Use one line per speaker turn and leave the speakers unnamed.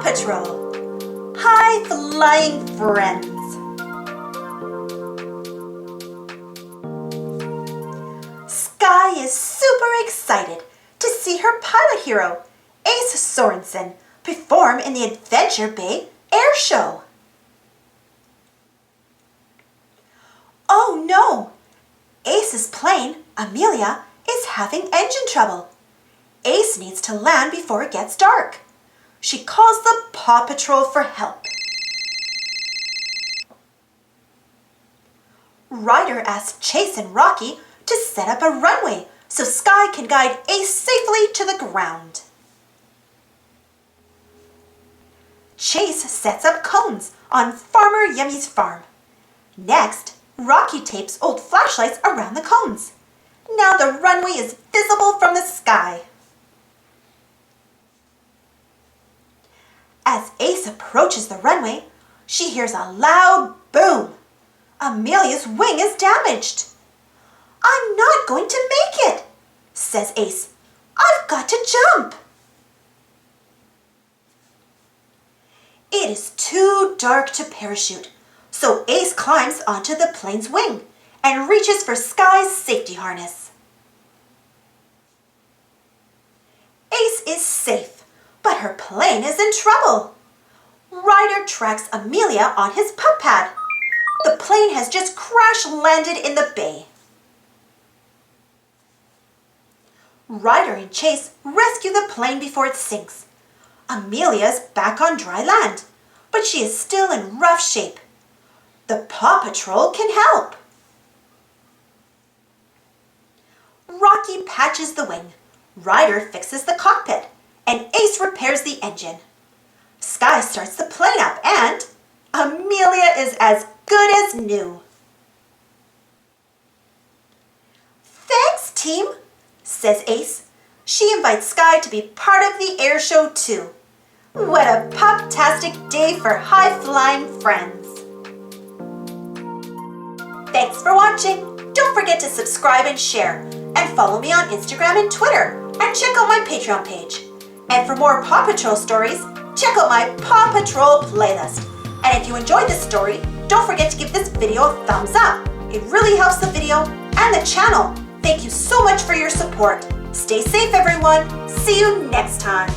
Patrol. Hi, flying friends. Skye is super excited to see her pilot hero, Ace Sorensen, perform in the Adventure Bay Air Show. Oh no! Ace's plane, Amelia, is having engine trouble. Ace needs to land before it gets dark. She calls the Paw Patrol for help. Ryder asks Chase and Rocky to set up a runway so Skye can guide Ace safely to the ground. Chase sets up cones on Farmer Yummy's farm. Next, Rocky tapes old flashlights around the cones. Now the runway is visible from the sky. As Ace approaches the runway, she hears a loud boom. Amelia's wing is damaged. "I'm not going to make it," says Ace. "I've got to jump." It is too dark to parachute, so Ace climbs onto the plane's wing and reaches for Skye's safety harness. Ace is safe, but her plane is in trouble. Ryder tracks Amelia on his pup pad. The plane has just crash-landed in the bay. Ryder and Chase rescue the plane before it sinks. Amelia is back on dry land, but she is still in rough shape. The Paw Patrol can help. Rocky patches the wing, Ryder fixes the cockpit, and Ace repairs the engine. Skye starts the plane up and Amelia is as good as new. "Thanks, team," says Ace. She invites Skye to be part of the air show too. What a pup-tastic day for high-flying friends. Thanks for watching. Don't forget to subscribe and share, and follow me on Instagram and Twitter, and check out my Patreon page. And for more Paw Patrol stories, check out my Paw Patrol playlist. And if you enjoyed this story, don't forget to give this video a thumbs up. It really helps the video and the channel. Thank you so much for your support. Stay safe, everyone. See you next time.